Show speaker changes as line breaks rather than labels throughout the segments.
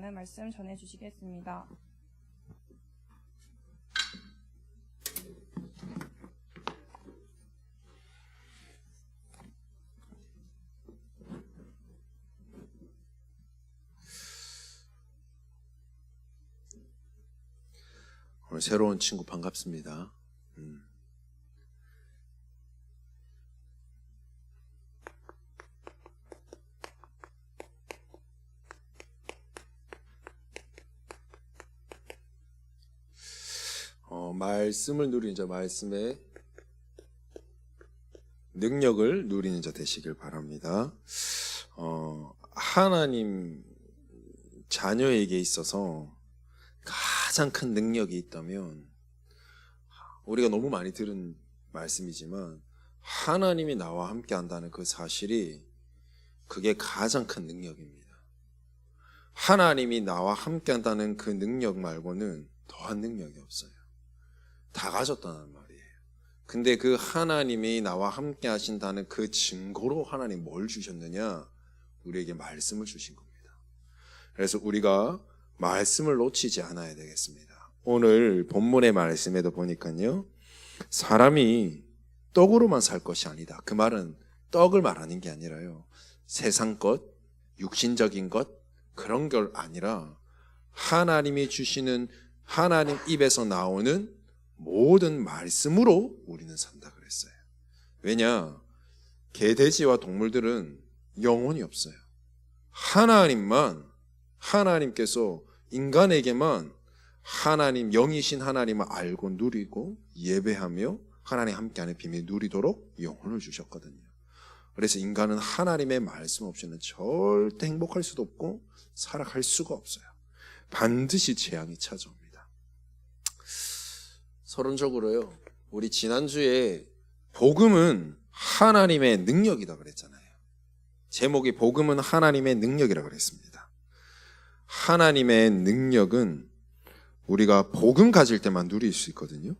하나님 말씀 전해주시겠습니다.
오늘 새로운 친구 반갑습니다. 말씀을 누리는 자, 말씀의 능력을 누리는 자 되시길 바랍니다. 하나님 자녀에게 있어서 가장 큰 능력이 있다면, 우리가 너무 많이 들은 말씀이지만 하나님이 나와 함께 한다는 그 사실이, 그게 가장 큰 능력입니다. 하나님이 나와 함께 한다는 그 능력 말고는 더한 능력이 없어요. 다 가졌다는 말이에요. 근데 그 하나님이 나와 함께 하신다는 그 증거로 하나님 뭘 주셨느냐? 우리에게 말씀을 주신 겁니다. 그래서 우리가 말씀을 놓치지 않아야 되겠습니다. 오늘 본문의 말씀에도 보니까요, 사람이 떡으로만 살 것이 아니다. 그 말은 떡을 말하는 게 아니라요, 세상 것, 육신적인 것, 그런 걸 아니라 하나님이 주시는, 하나님 입에서 나오는 모든 말씀으로 우리는 산다 그랬어요. 왜냐? 개, 돼지와 동물들은 영혼이 없어요. 하나님께서 인간에게만 하나님, 영이신 하나님을 알고 누리고 예배하며 하나님 함께하는 비밀 누리도록 영혼을 주셨거든요. 그래서 인간은 하나님의 말씀 없이는 절대 행복할 수도 없고 살아갈 수가 없어요. 반드시 재앙이 찾아옵니다. 서론적으로요, 우리 지난주에 복음은 하나님의 능력이다 그랬잖아요. 제목이 복음은 하나님의 능력이라 그랬습니다. 하나님의 능력은 우리가 복음 가질 때만 누릴 수 있거든요.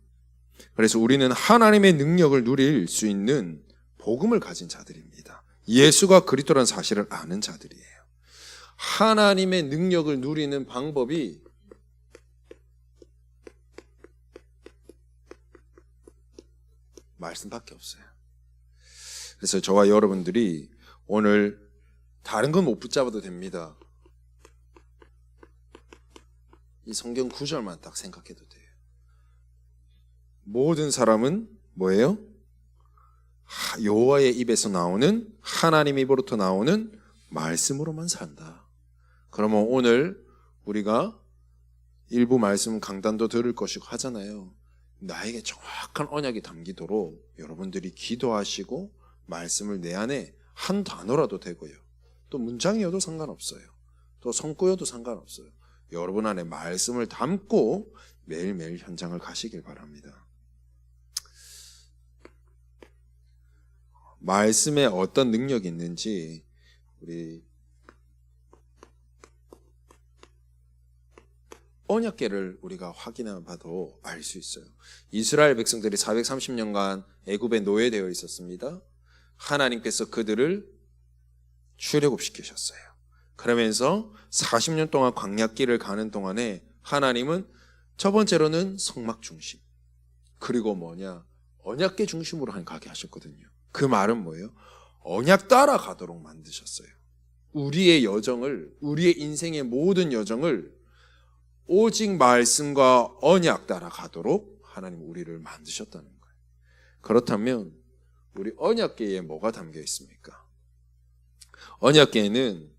그래서 우리는 하나님의 능력을 누릴 수 있는 복음을 가진 자들입니다. 예수가 그리스도라는 사실을 아는 자들이에요. 하나님의 능력을 누리는 방법이 말씀밖에 없어요. 그래서 저와 여러분들이 오늘 다른 건 못 붙잡아도 됩니다. 이 성경 구절만 딱 생각해도 돼요. 모든 사람은 뭐예요? 여호와의 입에서 나오는, 하나님 입으로부터 나오는 말씀으로만 산다. 그러면 오늘 우리가 일부 말씀 강단도 들을 것이고 하잖아요. 나에게 정확한 언약이 담기도록 여러분들이 기도하시고 말씀을 내 안에 한 단어라도 되고요, 또 문장이어도 상관없어요, 또 성구여도 상관없어요. 여러분 안에 말씀을 담고 매일매일 현장을 가시길 바랍니다. 말씀에 어떤 능력이 있는지 우리 언약궤를 우리가 확인해 봐도 알 수 있어요. 이스라엘 백성들이 430년간 애굽에 노예되어 있었습니다. 하나님께서 그들을 출애굽시키셨어요. 그러면서 40년 동안 광야길을 가는 동안에 하나님은 첫 번째로는 성막 중심, 그리고 언약궤 중심으로 가게 하셨거든요. 그 말은 뭐예요? 언약 따라가도록 만드셨어요. 우리의 여정을, 우리의 인생의 모든 여정을 오직 말씀과 언약 따라가도록 하나님 우리를 만드셨다는 거예요. 그렇다면 우리 언약궤에 뭐가 담겨 있습니까? 언약궤에는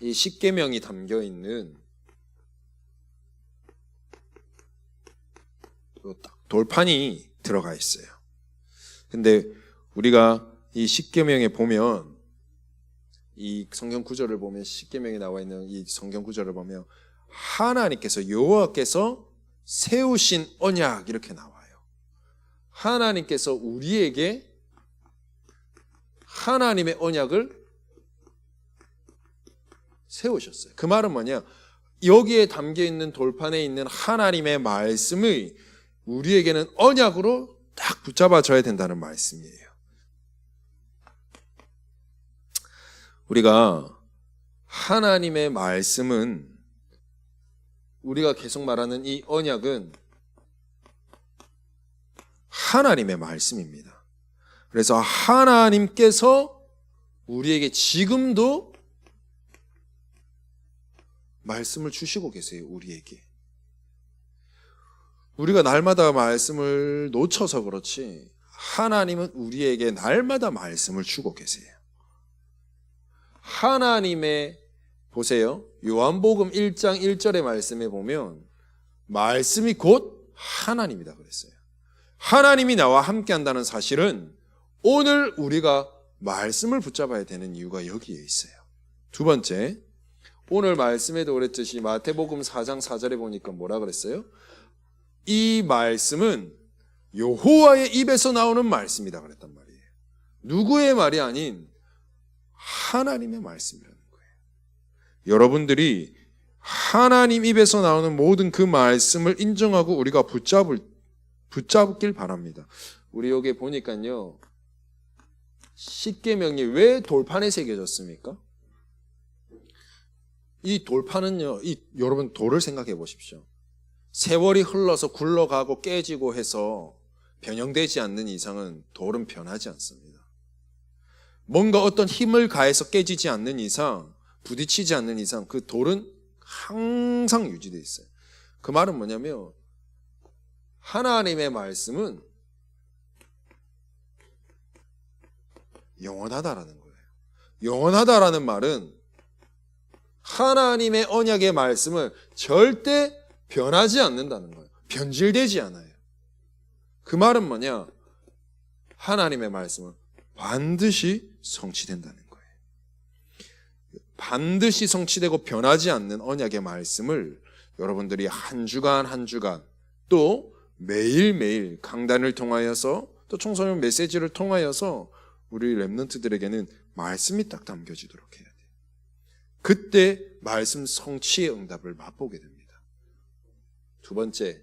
이 십계명이 담겨 있는 돌판이 들어가 있어요. 근데 우리가 이 십계명에 보면, 이 성경 구절을 보면, 십계명에 나와 있는 이 성경 구절을 보면 하나님께서, 여호와께서 세우신 언약 이렇게 나와요. 하나님께서 우리에게 하나님의 언약을 세우셨어요. 그 말은 뭐냐? 여기에 담겨 있는 돌판에 있는 하나님의 말씀이 우리에게는 언약으로 딱 붙잡아져야 된다는 말씀이에요. 우리가 하나님의 말씀은, 우리가 계속 말하는 이 언약은 하나님의 말씀입니다. 그래서 하나님께서 우리에게 지금도 말씀을 주시고 계세요. 우리에게. 우리가 날마다 말씀을 놓쳐서 그렇지 하나님은 우리에게 날마다 말씀을 주고 계세요. 하나님의, 보세요, 요한복음 1장 1절의 말씀에 보면 말씀이 곧 하나님이다 그랬어요. 하나님이 나와 함께 한다는 사실은 오늘 우리가 말씀을 붙잡아야 되는 이유가 여기에 있어요. 두 번째, 오늘 말씀에도 그랬듯이 마태복음 4장 4절에 보니까 뭐라 그랬어요? 이 말씀은 여호와의 입에서 나오는 말씀이다 그랬단 말이에요. 누구의 말이 아닌 하나님의 말씀이라는 거예요. 여러분들이 하나님 입에서 나오는 모든 그 말씀을 인정하고 우리가 붙잡길 바랍니다. 우리 여기 보니까요, 십계명이 왜 돌판에 새겨졌습니까? 이 돌판은요, 여러분 돌을 생각해 보십시오. 세월이 흘러서 굴러가고 깨지고 해서 변형되지 않는 이상은 돌은 변하지 않습니다. 뭔가 어떤 힘을 가해서 깨지지 않는 이상, 부딪히지 않는 이상 그 돌은 항상 유지되어 있어요. 그 말은 뭐냐면 하나님의 말씀은 영원하다라는 거예요. 영원하다라는 말은 하나님의 언약의 말씀은 절대 변하지 않는다는 거예요. 변질되지 않아요. 그 말은 뭐냐? 하나님의 말씀은 반드시 성취된다는 거예요. 반드시 성취되고 변하지 않는 언약의 말씀을 여러분들이 한 주간 한 주간 또 매일매일 강단을 통하여서 또 청소년 메시지를 통하여서 우리 렘넌트들에게는 말씀이 딱 담겨지도록 해야 돼요. 그때 말씀 성취의 응답을 맛보게 됩니다. 두 번째,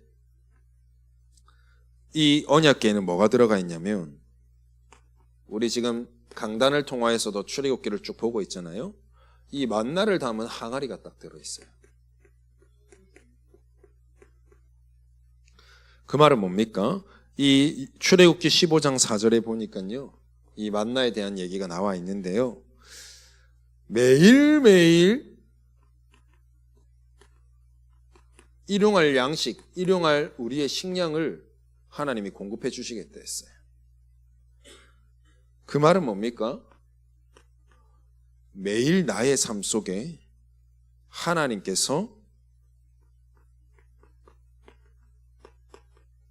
이 언약궤에는 뭐가 들어가 있냐면, 우리 지금 강단을 통하여서도 출애굽기를 쭉 보고 있잖아요. 이 만나를 담은 항아리가 딱 들어있어요. 그 말은 뭡니까? 이 출애굽기 15장 4절에 보니까요, 이 만나에 대한 얘기가 나와 있는데요, 매일매일 일용할 양식, 일용할 우리의 식량을 하나님이 공급해 주시겠다 했어요. 그 말은 뭡니까? 매일 나의 삶 속에 하나님께서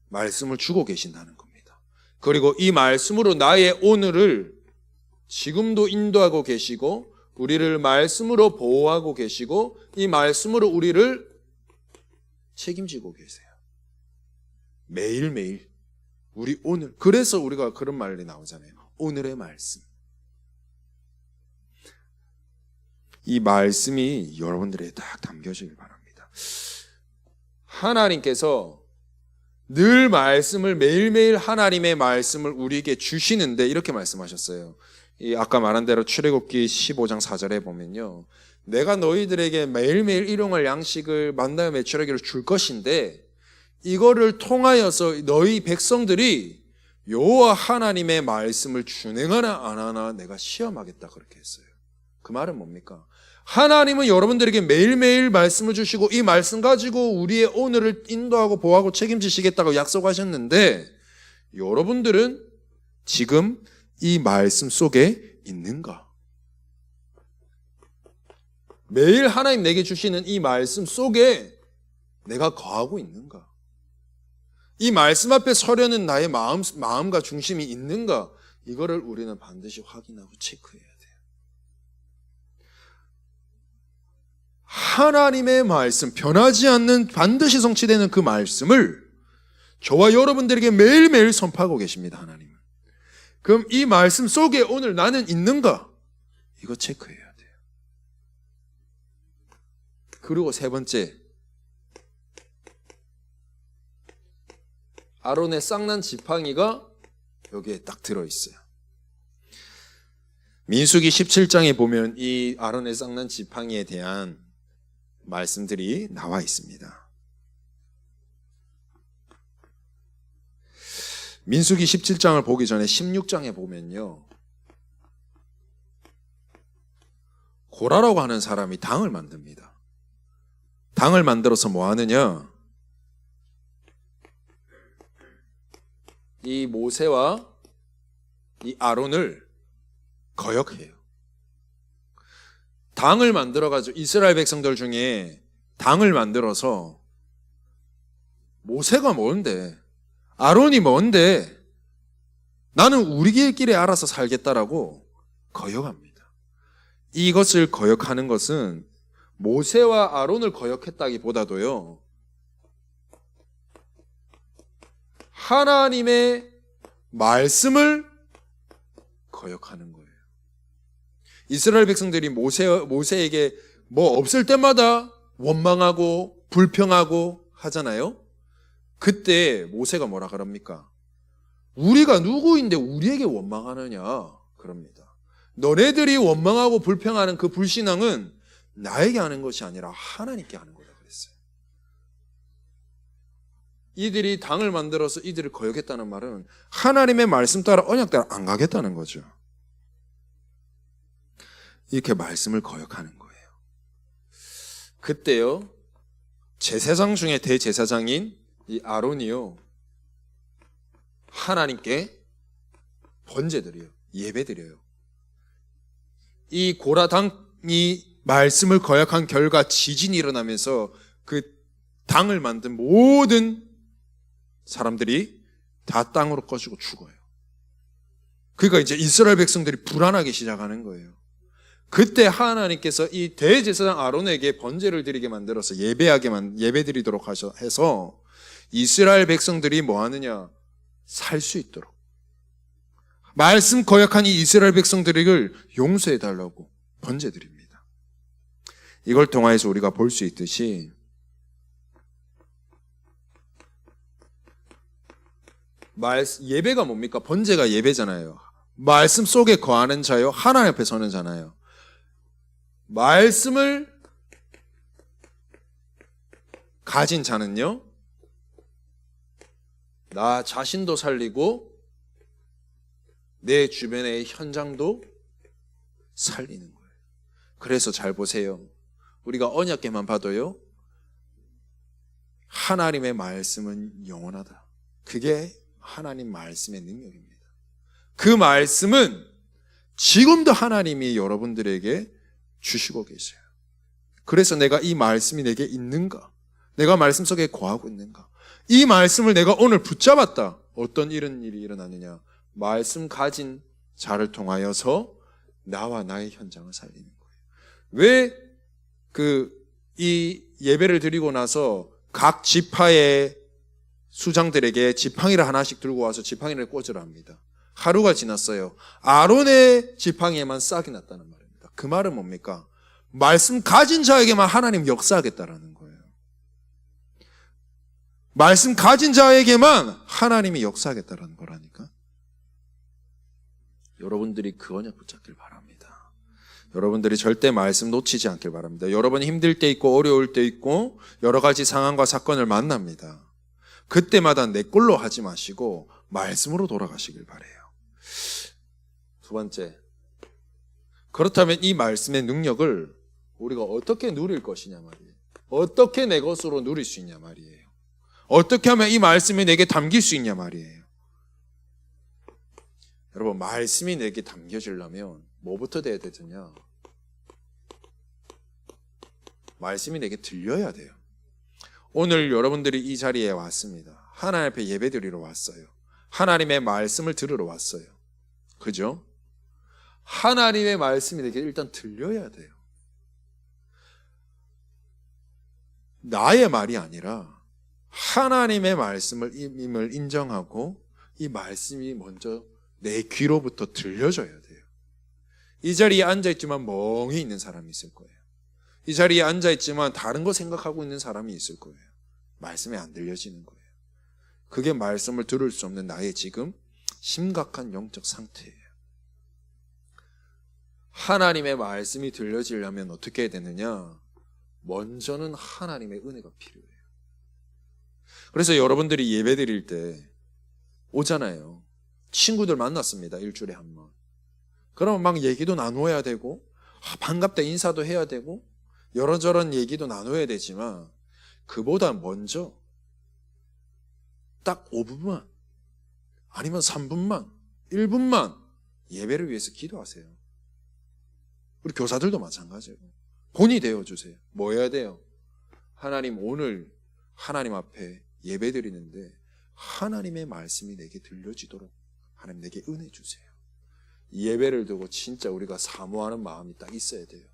말씀을 주고 계신다는 겁니다. 그리고 이 말씀으로 나의 오늘을 지금도 인도하고 계시고 우리를 말씀으로 보호하고 계시고 이 말씀으로 우리를 책임지고 계세요. 매일매일 우리 오늘, 그래서 우리가 그런 말이 나오잖아요. 오늘의 말씀. 이 말씀이 여러분들에게 딱 담겨지길 바랍니다. 하나님께서 늘 말씀을, 매일매일 하나님의 말씀을 우리에게 주시는데 이렇게 말씀하셨어요. 이 아까 말한 대로 출애굽기 15장 4절에 보면요, 내가 너희들에게 매일매일 일용할 양식을 만나며 매출하기를 줄 것인데 이거를 통하여서 너희 백성들이 여호와 하나님의 말씀을 준행하나 안 하나 내가 시험하겠다 그렇게 했어요. 그 말은 뭡니까? 하나님은 여러분들에게 매일매일 말씀을 주시고 이 말씀 가지고 우리의 오늘을 인도하고 보호하고 책임지시겠다고 약속하셨는데 여러분들은 지금 이 말씀 속에 있는가? 매일 하나님 내게 주시는 이 말씀 속에 내가 거하고 있는가? 이 말씀 앞에 서려는 나의 마음과 중심이 있는가? 이거를 우리는 반드시 확인하고 체크해야 돼요. 하나님의 말씀, 변하지 않는 반드시 성취되는 그 말씀을 저와 여러분들에게 매일매일 선포하고 계십니다. 하나님은. 그럼 이 말씀 속에 오늘 나는 있는가? 이거 체크해야 돼요. 그리고 세 번째, 아론의 쌍난 지팡이가 여기에 딱 들어있어요. 민수기 17장에 보면 이 아론의 쌍난 지팡이에 대한 말씀들이 나와 있습니다. 민수기 17장을 보기 전에 16장에 보면요, 고라라고 하는 사람이 당을 만듭니다. 당을 만들어서 뭐 하느냐? 이 모세와 이 아론을 거역해요. 당을 만들어가지고 이스라엘 백성들 중에 당을 만들어서 모세가 뭔데? 아론이 뭔데? 나는 우리끼리 알아서 살겠다라고 거역합니다. 이것을 거역하는 것은 모세와 아론을 거역했다기보다도요, 하나님의 말씀을 거역하는 거예요. 이스라엘 백성들이 모세에게 뭐 없을 때마다 원망하고 불평하고 하잖아요. 그때 모세가 뭐라 그럽니까? 우리가 누구인데 우리에게 원망하느냐 그럽니다. 너네들이 원망하고 불평하는 그 불신앙은 나에게 하는 것이 아니라 하나님께 하는 거다 그랬어요. 이들이 당을 만들어서 이들을 거역했다는 말은 하나님의 말씀 따라 언약 따라 안 가겠다는 거죠. 이렇게 말씀을 거역하는 거예요. 그때요, 제사장 중에 대제사장인 이 아론이요, 하나님께 번제드려요. 예배드려요. 이 고라당이 말씀을 거역한 결과 지진이 일어나면서 그 당을 만든 모든 사람들이 다 땅으로 꺼지고 죽어요. 그러니까 이제 이스라엘 백성들이 불안하기 시작하는 거예요. 그때 하나님께서 이 대제사장 아론에게 번제를 드리게 만들어서 예배드리도록 해서 이스라엘 백성들이 뭐 하느냐? 살 수 있도록. 말씀 거역한 이 이스라엘 백성들을 용서해 달라고 번제 드립니다. 이걸 통해서 우리가 볼 수 있듯이 예배가 뭡니까? 번제가 예배잖아요. 말씀 속에 거하는 자요, 하나님 앞에 서는 자나요. 말씀을 가진 자는요, 나 자신도 살리고 내 주변의 현장도 살리는 거예요. 그래서 잘 보세요. 우리가 언약궤만 봐도요, 하나님의 말씀은 영원하다. 그게 하나님 말씀의 능력입니다. 그 말씀은 지금도 하나님이 여러분들에게 주시고 계세요. 그래서 내가 이 말씀이 내게 있는가? 내가 말씀 속에 거하고 있는가? 이 말씀을 내가 오늘 붙잡았다. 어떤 이런 일이 일어나느냐? 말씀 가진 자를 통하여서 나와 나의 현장을 살리는 거예요. 왜 이 예배를 드리고 나서 각 지파의 수장들에게 지팡이를 하나씩 들고 와서 지팡이를 꽂으라 합니다. 하루가 지났어요. 아론의 지팡이에만 싹이 났다는 말입니다. 그 말은 뭡니까? 말씀 가진 자에게만 하나님 역사하겠다라는 거예요. 말씀 가진 자에게만 하나님이 역사하겠다라는 거라니까. 여러분들이 그 언약 붙잡길 바랍니다. 여러분들이 절대 말씀 놓치지 않길 바랍니다. 여러분이 힘들 때 있고 어려울 때 있고 여러 가지 상황과 사건을 만납니다. 그때마다 내 꼴로 하지 마시고 말씀으로 돌아가시길 바라요. 두 번째, 그렇다면 이 말씀의 능력을 우리가 어떻게 누릴 것이냐 말이에요. 어떻게 내 것으로 누릴 수 있냐 말이에요. 어떻게 하면 이 말씀이 내게 담길 수 있냐 말이에요. 여러분, 말씀이 내게 담겨지려면 뭐부터 돼야 되느냐? 말씀이 내게 들려야 돼요. 오늘 여러분들이 이 자리에 왔습니다. 하나님 앞에 예배드리러 왔어요. 하나님의 말씀을 들으러 왔어요. 그죠? 하나님의 말씀이 내게 일단 들려야 돼요. 나의 말이 아니라 하나님의 말씀을 인정하고 이 말씀이 먼저 내 귀로부터 들려져야 돼요. 이 자리에 앉아있지만 멍해 있는 사람이 있을 거예요. 이 자리에 앉아있지만 다른 거 생각하고 있는 사람이 있을 거예요. 말씀이 안 들려지는 거예요. 그게 말씀을 들을 수 없는 나의 지금 심각한 영적 상태예요. 하나님의 말씀이 들려지려면 어떻게 해야 되느냐? 먼저는 하나님의 은혜가 필요해요. 그래서 여러분들이 예배 드릴 때 오잖아요. 친구들 만났습니다. 일주일에 한 번. 그러면 막 얘기도 나눠야 되고 반갑다 인사도 해야 되고 여러저런 얘기도 나눠야 되지만 그보다 먼저 딱 5분만 아니면 3분만 1분만 예배를 위해서 기도하세요. 우리 교사들도 마찬가지예요. 본이 되어주세요. 뭐 해야 돼요? 하나님, 오늘 하나님 앞에 예배 드리는데 하나님의 말씀이 내게 들려지도록 하나님 내게 은혜 주세요. 예배를 두고 진짜 우리가 사모하는 마음이 딱 있어야 돼요.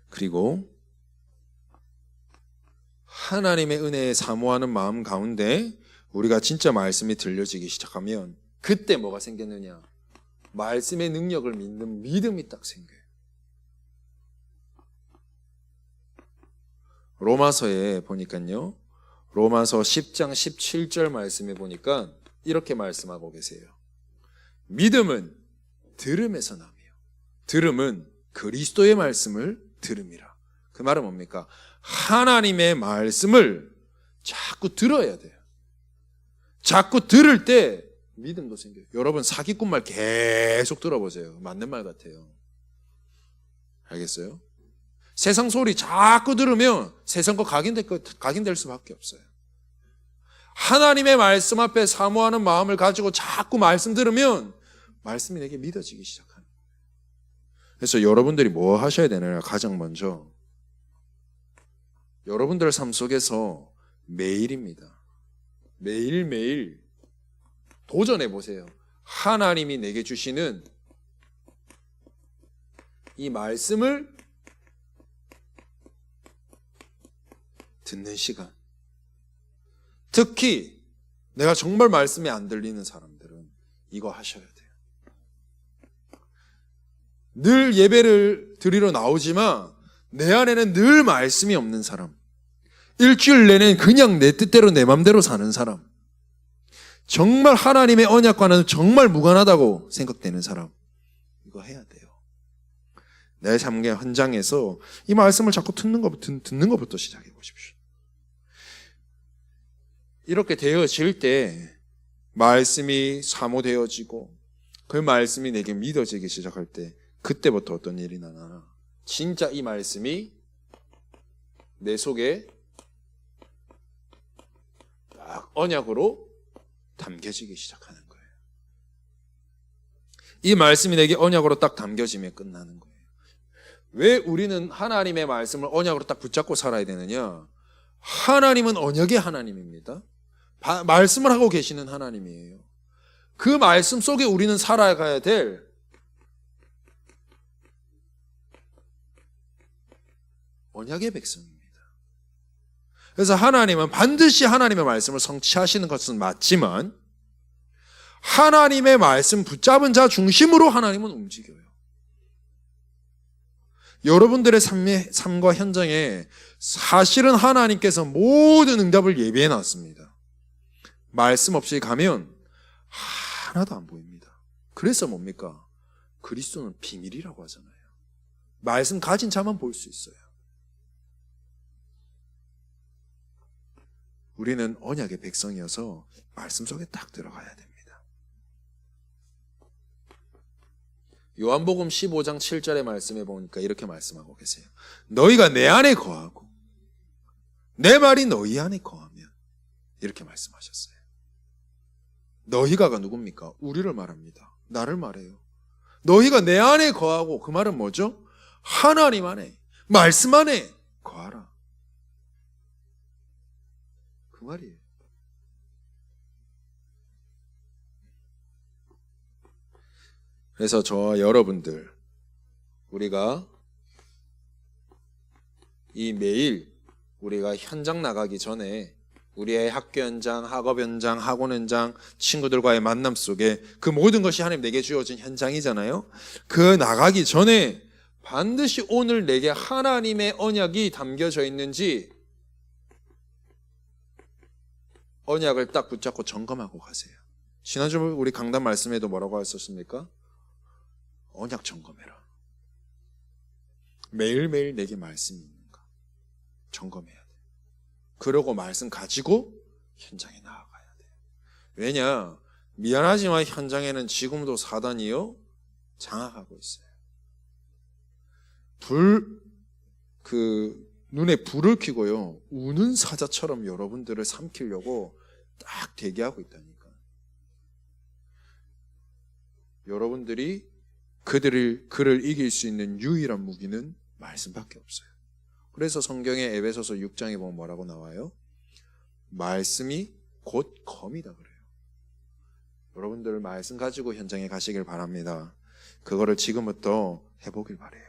그리고 하나님의 은혜에 사모하는 마음 가운데 우리가 진짜 말씀이 들려지기 시작하면 그때 뭐가 생겼느냐? 말씀의 능력을 믿는 믿음이 딱 생겨요. 로마서에 보니까요. 로마서 10장 17절 말씀에 보니까 이렇게 말씀하고 계세요. 믿음은 들음에서 나며 들음은 그리스도의 말씀을 들음이라. 그 말은 뭡니까? 하나님의 말씀을 자꾸 들어야 돼요. 자꾸 들을 때 믿음도 생겨요. 여러분 사기꾼 말 계속 들어보세요. 맞는 말 같아요. 알겠어요? 세상 소리 자꾸 들으면 세상 거 각인될 수밖에 없어요. 하나님의 말씀 앞에 사모하는 마음을 가지고 자꾸 말씀 들으면 말씀이 내게 믿어지기 시작하는 거예요. 그래서 여러분들이 뭐 하셔야 되느냐? 가장 먼저 여러분들 삶 속에서 매일입니다. 매일매일 도전해 보세요. 하나님이 내게 주시는 이 말씀을 듣는 시간. 특히 내가 정말 말씀이 안 들리는 사람들은 이거 하셔야 돼요. 늘 예배를 드리러 나오지만 내 안에는 늘 말씀이 없는 사람, 일주일 내내 그냥 내 뜻대로 내 맘대로 사는 사람, 정말 하나님의 언약과는 정말 무관하다고 생각되는 사람, 이거 해야 돼요. 내 삶의 현장에서 이 말씀을 자꾸 듣는 것부터 시작해 보십시오. 이렇게 되어질 때 말씀이 사모되어지고 그 말씀이 내게 믿어지기 시작할 때 그때부터 어떤 일이 나나? 진짜 이 말씀이 내 속에 딱 언약으로 담겨지기 시작하는 거예요. 이 말씀이 내게 언약으로 딱 담겨지면 끝나는 거예요. 왜 우리는 하나님의 말씀을 언약으로 딱 붙잡고 살아야 되느냐? 하나님은 언약의 하나님입니다. 말씀을 하고 계시는 하나님이에요. 그 말씀 속에 우리는 살아가야 될 언약의 백성입니다. 그래서 하나님은 반드시 하나님의 말씀을 성취하시는 것은 맞지만 하나님의 말씀 붙잡은 자 중심으로 하나님은 움직여요. 여러분들의 삶과 현장에 사실은 하나님께서 모든 응답을 예비해 놨습니다. 말씀 없이 가면 하나도 안 보입니다. 그래서 뭡니까? 그리스도는 비밀이라고 하잖아요. 말씀 가진 자만 볼 수 있어요. 우리는 언약의 백성이어서 말씀 속에 딱 들어가야 됩니다. 요한복음 15장 7절의 말씀에 보니까 이렇게 말씀하고 계세요. 너희가 내 안에 거하고 내 말이 너희 안에 거하면, 이렇게 말씀하셨어요. 너희가가 누굽니까? 우리를 말합니다. 나를 말해요. 너희가 내 안에 거하고, 그 말은 뭐죠? 하나님 안에, 말씀 안에 거하라. 그 말이에요. 그래서 저와 여러분들, 우리가 이 매일 우리가 현장 나가기 전에 우리의 학교 현장, 학업 현장, 학원 현장, 친구들과의 만남 속에 그 모든 것이 하나님 내게 주어진 현장이잖아요. 그 나가기 전에 반드시 오늘 내게 하나님의 언약이 담겨져 있는지 언약을 딱 붙잡고 점검하고 가세요. 지난주 우리 강단 말씀에도 뭐라고 했었습니까? 언약 점검해라. 매일매일 내게 말씀이 있는가 점검해야 돼. 그러고 말씀 가지고 현장에 나아가야 돼. 왜냐? 미안하지만 현장에는 지금도 사단이요 장악하고 있어요. 눈에 불을 켜고요 우는 사자처럼 여러분들을 삼키려고 딱 대기하고 있다니까. 여러분들이 그를 이길 수 있는 유일한 무기는 말씀밖에 없어요. 그래서 성경의 에베소서 6장에 보면 뭐라고 나와요? 말씀이 곧 검이다 그래요. 여러분들 말씀 가지고 현장에 가시길 바랍니다. 그거를 지금부터 해보길 바래요.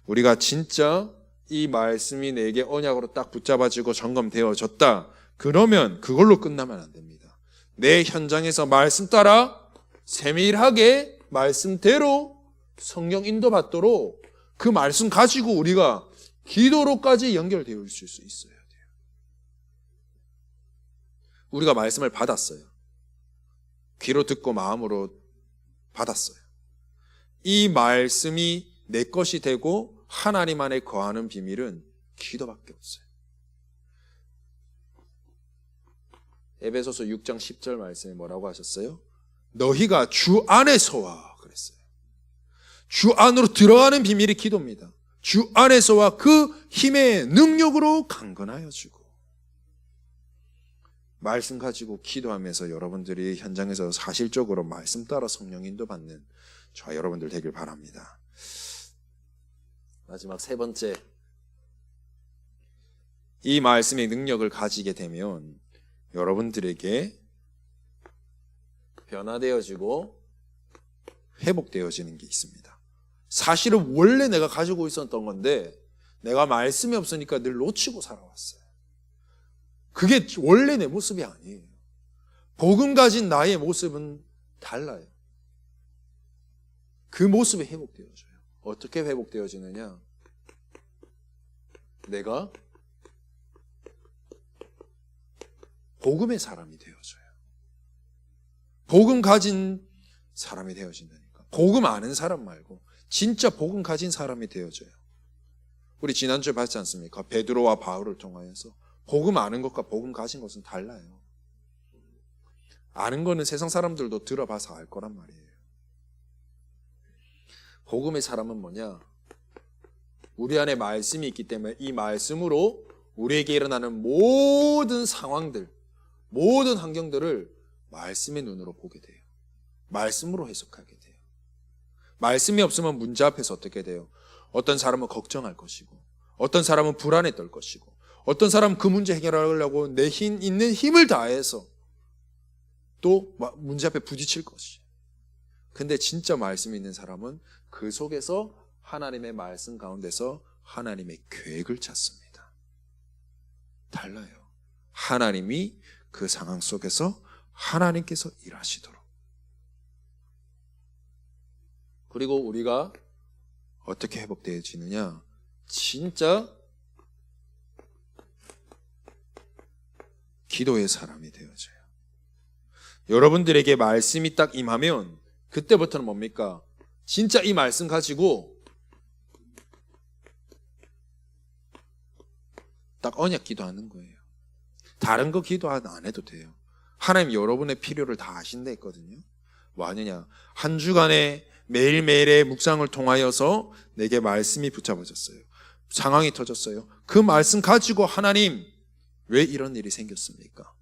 우리가 진짜 이 말씀이 내게 언약으로 딱 붙잡아지고 점검되어졌다. 그러면 그걸로 끝나면 안 됩니다. 내 현장에서 말씀 따라 세밀하게 말씀대로 성령 인도받도록 그 말씀 가지고 우리가 기도로까지 연결되어 있을 수 있어야 돼요. 우리가 말씀을 받았어요. 귀로 듣고 마음으로 받았어요. 이 말씀이 내 것이 되고 하나님 안에 거하는 비밀은 기도밖에 없어요. 에베소서 6장 10절 말씀에 뭐라고 하셨어요? 너희가 주 안에서와 그랬어요. 주 안으로 들어가는 비밀이 기도입니다. 주 안에서와 그 힘의 능력으로 강건하여 주고 말씀 가지고 기도하면서 여러분들이 현장에서 사실적으로 말씀 따라 성령 인도 받는 저와 여러분들 되길 바랍니다. 마지막 세 번째, 이 말씀의 능력을 가지게 되면 여러분들에게 변화되어지고 회복되어지는 게 있습니다. 사실은 원래 내가 가지고 있었던 건데 내가 말씀이 없으니까 늘 놓치고 살아왔어요. 그게 원래 내 모습이 아니에요. 복음 가진 나의 모습은 달라요. 그 모습이 회복되어져요. 어떻게 회복되어지느냐? 내가 복음의 사람이 되어져요. 복음 가진 사람이 되어진다니까. 복음 아는 사람 말고 진짜 복음 가진 사람이 되어져요. 우리 지난주에 봤지 않습니까? 베드로와 바울을 통하여서 복음 아는 것과 복음 가진 것은 달라요. 아는 거는 세상 사람들도 들어봐서 알 거란 말이에요. 복음의 사람은 뭐냐? 우리 안에 말씀이 있기 때문에 이 말씀으로 우리에게 일어나는 모든 상황들, 모든 환경들을 말씀의 눈으로 보게 돼요. 말씀으로 해석하게 돼요. 말씀이 없으면 문제 앞에서 어떻게 돼요? 어떤 사람은 걱정할 것이고, 어떤 사람은 불안에 떨 것이고, 어떤 사람은 그 문제 해결하려고 내 있는 힘을 다해서 또 문제 앞에 부딪힐 것이에요. 근데 진짜 말씀이 있는 사람은 그 속에서 하나님의 말씀 가운데서 하나님의 계획을 찾습니다. 달라요. 하나님이 그 상황 속에서 하나님께서 일하시도록. 그리고 우리가 어떻게 회복되어지느냐? 진짜 기도의 사람이 되어져요. 여러분들에게 말씀이 딱 임하면 그때부터는 뭡니까? 진짜 이 말씀 가지고 딱 언약 기도하는 거예요. 다른 거 기도 안 해도 돼요. 하나님 여러분의 필요를 다 아신다 했거든요. 뭐 하느냐? 한 주간에 매일매일의 묵상을 통하여서 내게 말씀이 붙잡아졌어요. 상황이 터졌어요. 그 말씀 가지고 하나님 왜 이런 일이 생겼습니까?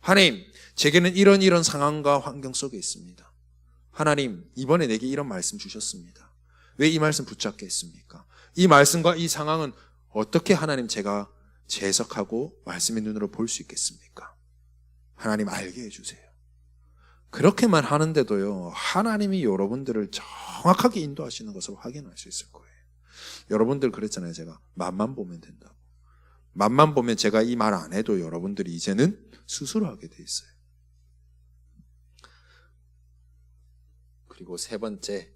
하나님 제게는 이런 상황과 환경 속에 있습니다. 하나님 이번에 내게 이런 말씀 주셨습니다. 왜 이 말씀 붙잡게 했습니까? 이 말씀과 이 상황은 어떻게 하나님 제가 재해석하고 말씀의 눈으로 볼 수 있겠습니까? 하나님 알게 해주세요. 그렇게만 하는데도요 하나님이 여러분들을 정확하게 인도하시는 것을 확인할 수 있을 거예요. 여러분들 그랬잖아요. 제가 맛만 보면 된다고. 맛만 보면 제가 이 말 안 해도 여러분들이 이제는 스스로 하게 돼 있어요. 그리고 세 번째,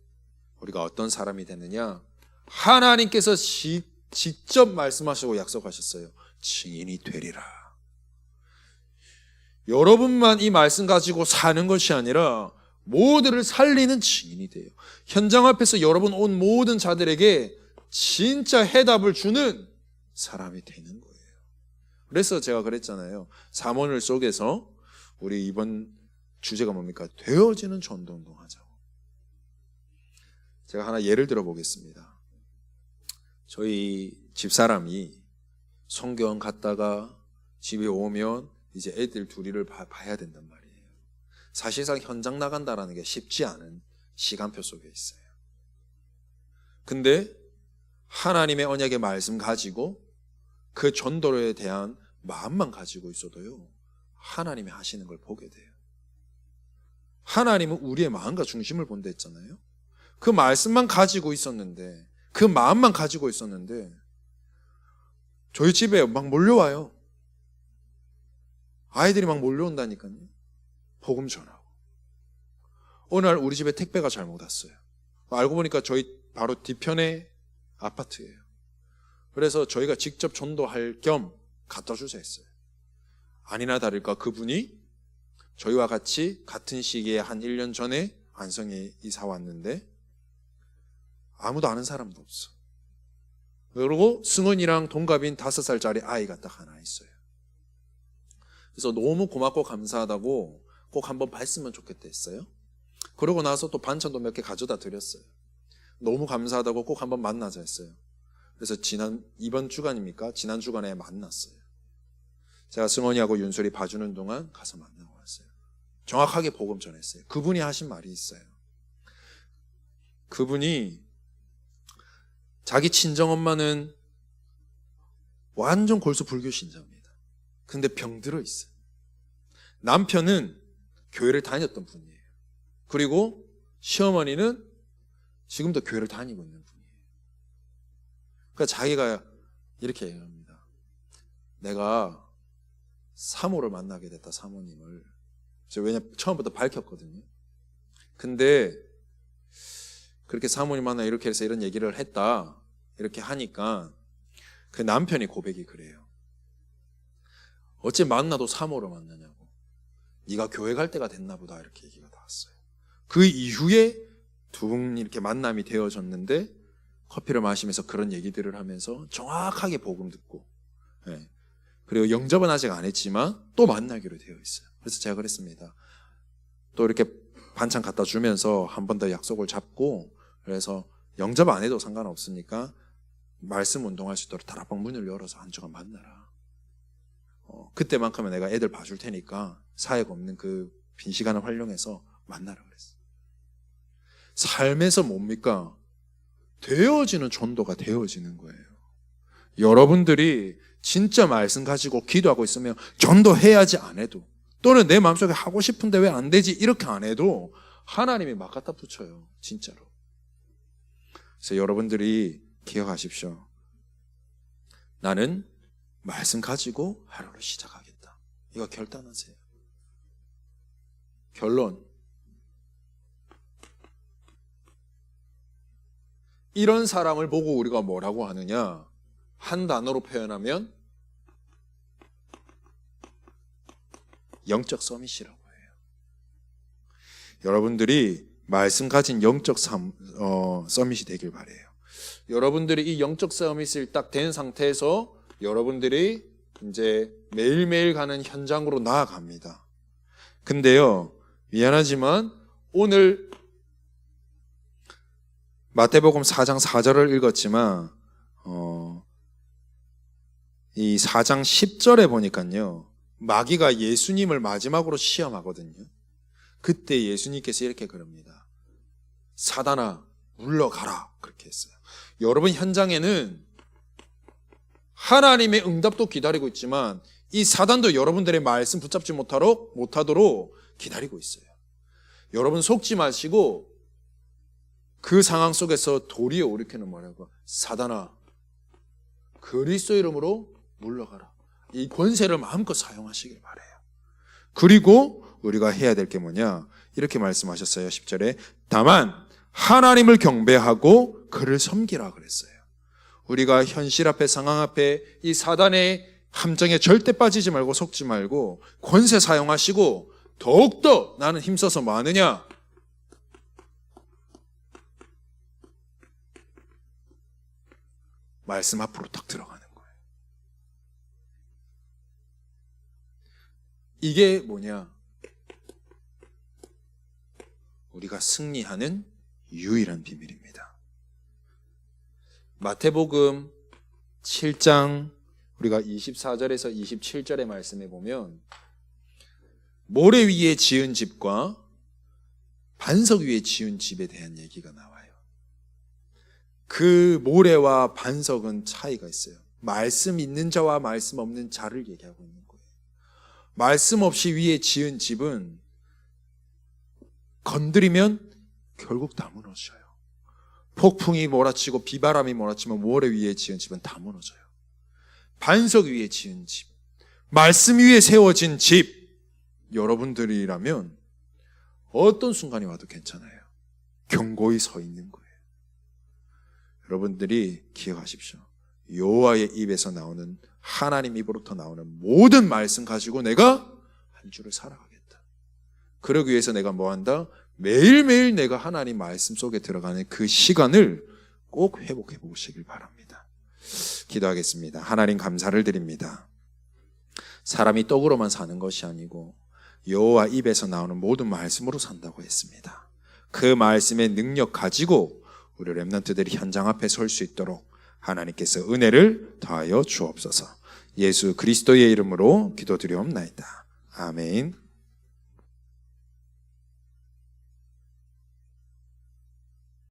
우리가 어떤 사람이 되느냐? 하나님께서 직접 말씀하시고 약속하셨어요. 증인이 되리라. 여러분만 이 말씀 가지고 사는 것이 아니라 모두를 살리는 증인이 돼요. 현장 앞에서 여러분 온 모든 자들에게 진짜 해답을 주는 사람이 되는 거예요. 그래서 제가 그랬잖아요. 사모를 속에서 우리 이번 주제가 뭡니까? 되어지는 전도운동 하자고. 제가 하나 예를 들어 보겠습니다. 저희 집사람이 성경 갔다가 집에 오면 이제 애들 둘이를 봐야 된단 말이에요. 사실상 현장 나간다라는 게 쉽지 않은 시간표 속에 있어요. 근데 하나님의 언약의 말씀 가지고 그 전도에 대한 마음만 가지고 있어도요, 하나님이 하시는 걸 보게 돼요. 하나님은 우리의 마음과 중심을 본다 했잖아요. 그 말씀만 가지고 있었는데, 그 마음만 가지고 있었는데 저희 집에 막 몰려와요. 아이들이 막 몰려온다니까요. 복음 전하고. 어느 날 우리 집에 택배가 잘못 왔어요. 알고 보니까 저희 바로 뒤편에 아파트예요. 그래서 저희가 직접 전도할 겸 갖다 주자 했어요. 아니나 다를까 그분이 저희와 같이 같은 시기에 한 1년 전에 안성에 이사 왔는데 아무도 아는 사람도 없어. 그리고 승원이랑 동갑인 5살짜리 아이가 딱 하나 있어요. 그래서 너무 고맙고 감사하다고 꼭 한번 봤으면 좋겠다 했어요. 그러고 나서 또 반찬도 몇 개 가져다 드렸어요. 너무 감사하다고 꼭 한번 만나자 했어요. 그래서 이번 주간입니까? 지난 주간에 만났어요. 제가 승원이하고 윤솔이 봐주는 동안 가서 만나고 왔어요. 정확하게 복음 전했어요. 그분이 하신 말이 있어요. 그분이 자기 친정엄마는 완전 골수 불교 신자입니다. 근데 병들어 있어요. 남편은 교회를 다녔던 분이에요. 그리고 시어머니는 지금도 교회를 다니고 있는 분이에요. 그러니까 자기가 이렇게 얘기합니다. 내가 사모를 만나게 됐다, 사모님을. 왜냐면 처음부터 밝혔거든요. 근데 그렇게 사모님 만나 이렇게 해서 이런 얘기를 했다, 이렇게 하니까 그 남편이 고백이 그래요. 어째 만나도 사모로 만나냐고. 네가 교회 갈 때가 됐나 보다, 이렇게 얘기가 나왔어요. 그 이후에 두 분 이렇게 만남이 되어졌는데 커피를 마시면서 그런 얘기들을 하면서 정확하게 복음 듣고, 예. 그리고 영접은 아직 안 했지만 또 만나기로 되어 있어요. 그래서 제가 그랬습니다. 또 이렇게 반찬 갖다 주면서 한 번 더 약속을 잡고, 그래서 영접 안 해도 상관없으니까 말씀 운동할 수 있도록 다락방 문을 열어서 한 주간 만나라. 그때만큼은 내가 애들 봐줄 테니까 사역 없는 그 빈 시간을 활용해서 만나라 그랬어요. 삶에서 뭡니까? 되어지는 전도가 되어지는 거예요. 여러분들이 진짜 말씀 가지고 기도하고 있으면 전도해야지 안 해도, 또는 내 마음속에 하고 싶은데 왜 안 되지 이렇게 안 해도 하나님이 막 갖다 붙여요. 진짜로. 그래서 여러분들이 기억하십시오. 나는 말씀 가지고 하루를 시작하겠다. 이거 결단하세요. 결론. 이런 사람을 보고 우리가 뭐라고 하느냐? 한 단어로 표현하면 영적 서밋이라고 해요. 여러분들이 말씀 가진 영적 서밋이 되길 바래요. 여러분들이 이 영적 서밋을 딱 된 상태에서 여러분들이 이제 매일매일 가는 현장으로 나아갑니다. 근데요, 미안하지만 오늘 마태복음 4장 4절을 읽었지만 이 4장 10절에 보니까요, 마귀가 예수님을 마지막으로 시험하거든요. 그때 예수님께서 이렇게 그럽니다. 사단아, 물러가라. 그렇게 했어요. 여러분 현장에는 하나님의 응답도 기다리고 있지만 이 사단도 여러분들의 말씀 붙잡지 못하도록 기다리고 있어요. 여러분 속지 마시고 그 상황 속에서 도리어 우리께는 뭐라고? 사단아, 그리스도 이름으로 물러가라. 이 권세를 마음껏 사용하시길 바라요. 그리고 우리가 해야 될 게 뭐냐? 이렇게 말씀하셨어요. 10절에 다만 하나님을 경배하고 그를 섬기라 그랬어요. 우리가 현실 앞에, 상황 앞에 이 사단의 함정에 절대 빠지지 말고 속지 말고 권세 사용하시고 더욱더 나는 힘써서 뭐 하느냐? 말씀 앞으로 딱 들어가는 거예요. 이게 뭐냐? 우리가 승리하는 유일한 비밀입니다. 마태복음 7장 우리가 24절에서 27절의 말씀에 보면 모래 위에 지은 집과 반석 위에 지은 집에 대한 얘기가 나와요. 그 모래와 반석은 차이가 있어요. 말씀 있는 자와 말씀 없는 자를 얘기하고 있는 거예요. 말씀 없이 위에 지은 집은 건드리면 결국 다 무너져요. 폭풍이 몰아치고 비바람이 몰아치면 모래 위에 지은 집은 다 무너져요. 반석 위에 지은 집, 말씀 위에 세워진 집, 여러분들이라면 어떤 순간이 와도 괜찮아요. 견고히 서 있는 거예요. 여러분들이 기억하십시오. 여호와의 입에서 나오는, 하나님 입으로부터 나오는 모든 말씀 가지고 내가 한 주를 살아가겠다. 그러기 위해서 내가 뭐 한다? 매일매일 내가 하나님 말씀 속에 들어가는 그 시간을 꼭 회복해 보시길 바랍니다. 기도하겠습니다. 하나님 감사를 드립니다. 사람이 떡으로만 사는 것이 아니고 여호와 입에서 나오는 모든 말씀으로 산다고 했습니다. 그 말씀의 능력 가지고 우리 렘넌트들이 현장 앞에 설 수 있도록 하나님께서 은혜를 더하여 주옵소서. 예수 그리스도의 이름으로 기도드리옵나이다. 아멘.